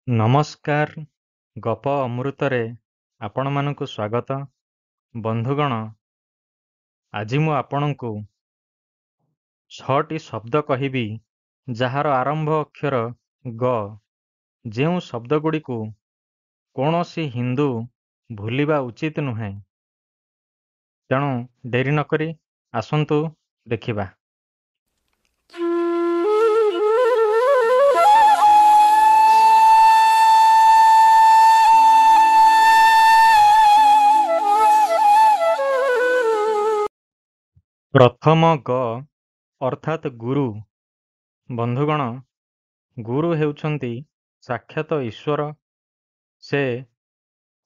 ନମସ୍କାର। ଗପ ଅମୃତରେ ଆପଣମାନଙ୍କୁ ସ୍ୱାଗତ। ବନ୍ଧୁଗଣ, ଆଜି ମୁଁ ଆପଣଙ୍କୁ 6ଟି ଶବ୍ଦ କହିବି ଯାହାର ଆରମ୍ଭ ଅକ୍ଷର ଗ। ଯେଉଁ ଶବ୍ଦଗୁଡ଼ିକୁ କୌଣସି ହିନ୍ଦୁ ଭୁଲିବା ଉଚିତ ନୁହେଁ। ତେଣୁ ଡେରି ନକରି ଆସନ୍ତୁ ଦେଖିବା। ପ୍ରଥମ ଗ ଅର୍ଥାତ୍ ଗୁରୁ। ବନ୍ଧୁଗଣ, ଗୁରୁ ହେଉଛନ୍ତି ସାକ୍ଷାତ ଈଶ୍ୱର। ସେ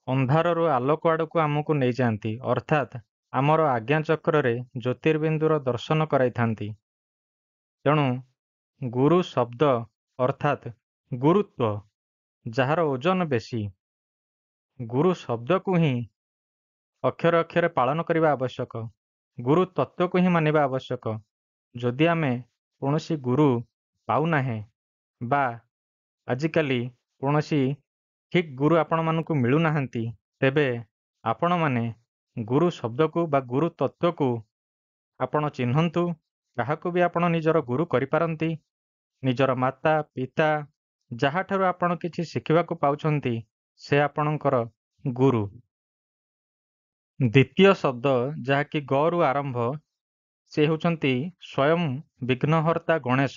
ଅନ୍ଧାରରୁ ଆଲୋକ ଆଡ଼କୁ ଆମକୁ ନେଇଯାଆନ୍ତି, ଅର୍ଥାତ୍ ଆମର ଆଜ୍ଞାଚକ୍ରରେ ଜ୍ୟୋତିର୍ବିନ୍ଦୁର ଦର୍ଶନ କରାଇଥାନ୍ତି। ତେଣୁ ଗୁରୁ ଶବ୍ଦ ଅର୍ଥାତ୍ ଗୁରୁତ୍ୱ, ଯାହାର ଓଜନ ବେଶୀ। ଗୁରୁ ଶବ୍ଦକୁ ହିଁ ଅକ୍ଷରେ ଅକ୍ଷରେ ପାଳନ କରିବା ଆବଶ୍ୟକ। ଗୁରୁ ତତ୍ତ୍ୱକୁ ହିଁ ମାନିବା ଆବଶ୍ୟକ। ଯଦି ଆମେ କୌଣସି ଗୁରୁ ପାଉନାହେଁ ବା ଆଜିକାଲି କୌଣସି ଠିକ୍ ଗୁରୁ ଆପଣମାନଙ୍କୁ ମିଳୁନାହାନ୍ତି, ତେବେ ଆପଣମାନେ ଗୁରୁ ଶବ୍ଦକୁ ବା ଗୁରୁ ତତ୍ତ୍ୱକୁ ଆପଣ ଚିହ୍ନନ୍ତୁ। କାହାକୁ ବି ଆପଣ ନିଜର ଗୁରୁ କରିପାରନ୍ତି। ନିଜର ମାତା ପିତା ଯାହାଠାରୁ ଆପଣ କିଛି ଶିଖିବାକୁ ପାଉଛନ୍ତି, ସେ ଆପଣଙ୍କର ଗୁରୁ। ଦ୍ୱିତୀୟ ଶବ୍ଦ ଯାହାକି ଗରୁ ଆରମ୍ଭ, ସେ ହେଉଛନ୍ତି ସ୍ୱୟଂ ବିଘ୍ନହର୍ତ୍ତା ଗଣେଶ।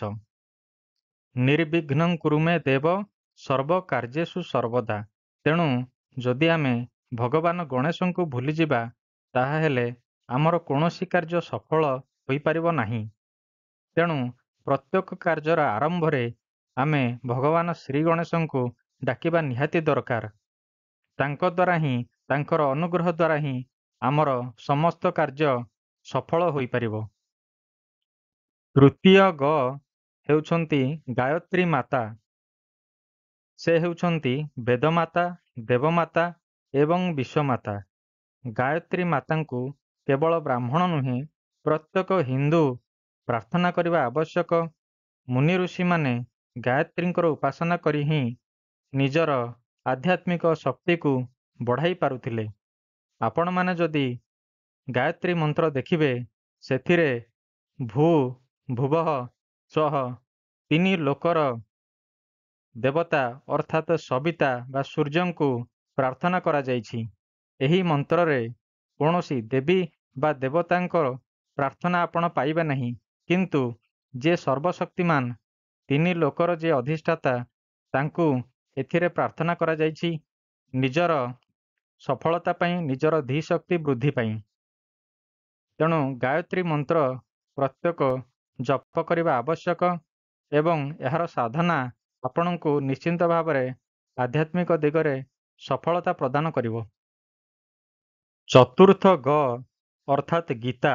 ନିର୍ବିଘ୍ନଂ କୁରୁ ମେ ଦେବ ସର୍ବ କାର୍ଯ୍ୟେଷୁ ସର୍ବଦା। ତେଣୁ ଯଦି ଆମେ ଭଗବାନ ଗଣେଶଙ୍କୁ ଭୁଲିଯିବା, ତାହାହେଲେ ଆମର କୌଣସି କାର୍ଯ୍ୟ ସଫଳ ହୋଇପାରିବ ନାହିଁ। ତେଣୁ ପ୍ରତ୍ୟେକ କାର୍ଯ୍ୟର ଆରମ୍ଭରେ ଆମେ ଭଗବାନ ଶ୍ରୀ ଗଣେଶଙ୍କୁ ଡାକିବା ନିହାତି ଦରକାର। ତାଙ୍କ ଦ୍ୱାରା ହିଁ, ତାଙ୍କର ଅନୁଗ୍ରହ ଦ୍ୱାରା ହିଁ ଆମର ସମସ୍ତ କାର୍ଯ୍ୟ ସଫଳ ହୋଇପାରିବ। ତୃତୀୟ ଗ ହେଉଛନ୍ତି ଗାୟତ୍ରୀ ମାତା। ସେ ହେଉଛନ୍ତି ବେଦମାତା, ଦେବମାତା ଏବଂ ବିଶ୍ୱମାତା। ଗାୟତ୍ରୀ ମାତାଙ୍କୁ କେବଳ ବ୍ରାହ୍ମଣ ନୁହେଁ, ପ୍ରତ୍ୟେକ ହିନ୍ଦୁ ପ୍ରାର୍ଥନା କରିବା ଆବଶ୍ୟକ। ମୁନି ଋଷିମାନେ ଗାୟତ୍ରୀଙ୍କର ଉପାସନା କରି ହିଁ ନିଜର ଆଧ୍ୟାତ୍ମିକ ଶକ୍ତିକୁ ବଢ଼ାଇ ପାରୁଥିଲେ। ଆପଣମାନେ ଯଦି ଗାୟତ୍ରୀ ମନ୍ତ୍ର ଦେଖିବେ, ସେଥିରେ ଭୂ ଭୁବଃ ସ୍ୱଃ 3 ଲୋକର ଦେବତା ଅର୍ଥାତ୍ ସବିତା ବା ସୂର୍ଯ୍ୟଙ୍କୁ ପ୍ରାର୍ଥନା କରାଯାଇଛି। ଏହି ମନ୍ତ୍ରରେ କୌଣସି ଦେବୀ ବା ଦେବତାଙ୍କର ପ୍ରାର୍ଥନା ଆପଣ ପାଇବେ ନାହିଁ, କିନ୍ତୁ ଯିଏ ସର୍ବଶକ୍ତିମାନ 3 ଲୋକର ଯିଏ ଅଧିଷ୍ଠାତା, ତାଙ୍କୁ ଏଥିରେ ପ୍ରାର୍ଥନା କରାଯାଇଛି ନିଜର ସଫଳତା ପାଇଁ, ନିଜର ଧୀଶକ୍ତି ବୃଦ୍ଧି ପାଇଁ। ତେଣୁ ଗାୟତ୍ରୀ ମନ୍ତ୍ର ପ୍ରତ୍ୟେକ ଜପ କରିବା ଆବଶ୍ୟକ ଏବଂ ଏହାର ସାଧନା ଆପଣଙ୍କୁ ନିଶ୍ଚିନ୍ତ ଭାବରେ ଆଧ୍ୟାତ୍ମିକ ଦିଗରେ ସଫଳତା ପ୍ରଦାନ କରିବ। ଚତୁର୍ଥ ଗ ଅର୍ଥାତ୍ ଗୀତା।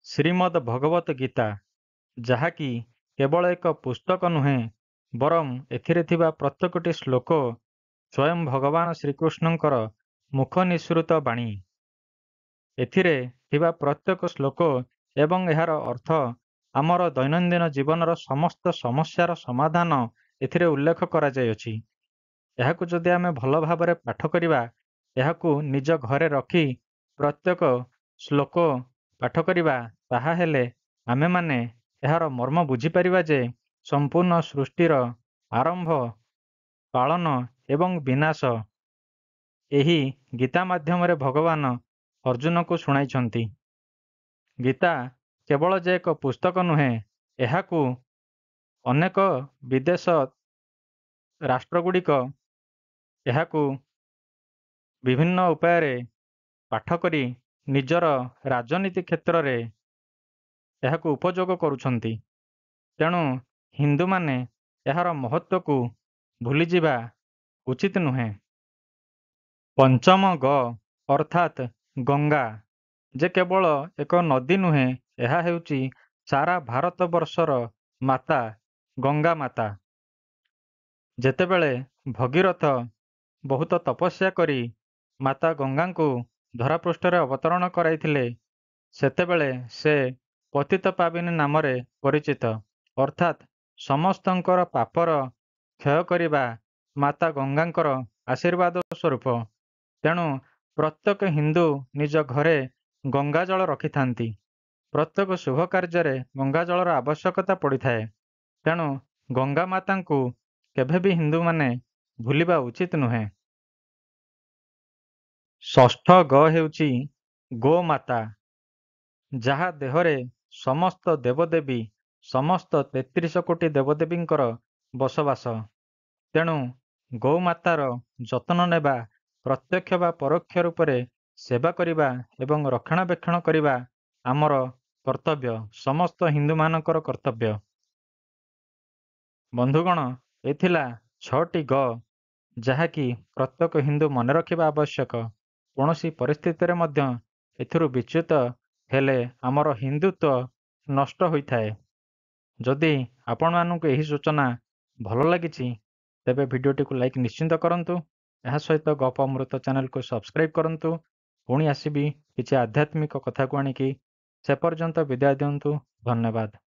ଶ୍ରୀମଦ୍ ଭଗବତ ଗୀତା, ଯାହାକି କେବଳ ଏକ ପୁସ୍ତକ ନୁହେଁ, ବରଂ ଏଥିରେ ଥିବା ପ୍ରତ୍ୟେକଟି ଶ୍ଲୋକ ସ୍ୱୟଂ ଭଗବାନ ଶ୍ରୀକୃଷ୍ଣଙ୍କର ମୁଖ ନିଃସୃତ ବାଣୀ। ଏଥିରେ ଥିବା ପ୍ରତ୍ୟେକ ଶ୍ଲୋକ ଏବଂ ଏହାର ଅର୍ଥ ଆମର ଦୈନନ୍ଦିନ ଜୀବନର ସମସ୍ତ ସମସ୍ୟାର ସମାଧାନ ଏଥିରେ ଉଲ୍ଲେଖ କରାଯାଇଅଛି। ଏହାକୁ ଯଦି ଆମେ ଭଲ ଭାବରେ ପାଠ କରିବା, ଏହାକୁ ନିଜ ଘରେ ରଖି ପ୍ରତ୍ୟେକ ଶ୍ଲୋକ ପାଠ କରିବା, ତାହାହେଲେ ଆମେମାନେ ଏହାର ମର୍ମ ବୁଝିପାରିବା ଯେ ସମ୍ପୂର୍ଣ୍ଣ ସୃଷ୍ଟିର ଆରମ୍ଭ, ପାଳନ ଏବଂ ବିନାଶ ଏହି ଗୀତା ମାଧ୍ୟମରେ ଭଗବାନ ଅର୍ଜୁନକୁ ଶୁଣାଇଛନ୍ତି। ଗୀତା କେବଳ ଯେ ଏକ ପୁସ୍ତକ ନୁହେଁ, ଏହାକୁ ଅନେକ ବିଦେଶ ରାଷ୍ଟ୍ରଗୁଡ଼ିକ ଏହାକୁ ବିଭିନ୍ନ ଉପାୟରେ ପାଠ କରି ନିଜର ରାଜନୀତି କ୍ଷେତ୍ରରେ ଏହାକୁ ଉପଯୋଗ କରୁଛନ୍ତି। ତେଣୁ ହିନ୍ଦୁମାନେ ଏହାର ମହତ୍ତ୍ୱକୁ ଭୁଲିଯିବା ଉଚିତ ନୁହେଁ। ପଞ୍ଚମ ଗ ଅର୍ଥାତ୍ ଗଙ୍ଗା, ଯେ କେବଳ ଏକ ନଦୀ ନୁହେଁ, ଏହା ହେଉଛି ସାରା ଭାରତବର୍ଷର ମାତା, ଗଙ୍ଗା ମାତା। ଯେତେବେଳେ ଭଗୀରଥ ବହୁତ ତପସ୍ୟା କରି ମାତା ଗଙ୍ଗାଙ୍କୁ ଧରାପୃଷ୍ଠରେ ଅବତରଣ କରାଇଥିଲେ, ସେତେବେଳେ ସେ ପତିତପାବନୀ ନାମରେ ପରିଚିତ, ଅର୍ଥାତ୍ ସମସ୍ତଙ୍କର ପାପର କ୍ଷୟ କରିବା ମାତା ଗଙ୍ଗାଙ୍କର ଆଶୀର୍ବାଦ ସ୍ୱରୂପ। ତେଣୁ ପ୍ରତ୍ୟେକ ହିନ୍ଦୁ ନିଜ ଘରେ ଗଙ୍ଗା ଜଳ ରଖିଥାନ୍ତି। ପ୍ରତ୍ୟେକ ଶୁଭ କାର୍ଯ୍ୟରେ ଗଙ୍ଗା ଜଳର ଆବଶ୍ୟକତା ପଡ଼ିଥାଏ। ତେଣୁ ଗଙ୍ଗା ମାତାଙ୍କୁ କେବେ ବି ହିନ୍ଦୁମାନେ ଭୁଲିବା ଉଚିତ ନୁହେଁ। ଷଷ୍ଠ ଗ ହେଉଛି ଗୋମାତା, ଯାହା ଦେହରେ ସମସ୍ତ ଦେବଦେବୀ, ସମସ୍ତ 33 କୋଟି ଦେବଦେବୀଙ୍କର ବସବାସ। ତେଣୁ ଗୋମାତାର ଯତ୍ନ ନେବା, ପ୍ରତ୍ୟକ୍ଷ ବା ପରୋକ୍ଷ ରୂପରେ ସେବା କରିବା ଏବଂ ରକ୍ଷଣାବେକ୍ଷଣ କରିବା ଆମର କର୍ତ୍ତବ୍ୟ, ସମସ୍ତ ହିନ୍ଦୁମାନଙ୍କର କର୍ତ୍ତବ୍ୟ। ବନ୍ଧୁଗଣ, ଏ ଥିଲା 6ଟି ଗ, ଯାହାକି ପ୍ରତ୍ୟେକ ହିନ୍ଦୁ ମନେ ରଖିବା ଆବଶ୍ୟକ। କୌଣସି ପରିସ୍ଥିତିରେ ମଧ୍ୟ ଏଥିରୁ ବିଚ୍ୟୁତ ହେଲେ ଆମର ହିନ୍ଦୁତ୍ୱ ନଷ୍ଟ ହୋଇଥାଏ। ଯଦି ଆପଣମାନଙ୍କୁ ଏହି ସୂଚନା ଭଲ ଲାଗିଛି, ତେବେ ଭିଡ଼ିଓଟିକୁ ଲାଇକ୍ ନିଶ୍ଚିନ୍ତ କରନ୍ତୁ। ଏହା ସହିତ ଗପ ଅମୃତ ଚ୍ୟାନେଲକୁ ସବସ୍କ୍ରାଇବ୍ କରନ୍ତୁ। ପୁଣି ଆସିବି କିଛି ଆଧ୍ୟାତ୍ମିକ କଥାକୁ ଆଣିକି। ସେ ପର୍ଯ୍ୟନ୍ତ ବିଦାୟ ଦିଅନ୍ତୁ। ଧନ୍ୟବାଦ।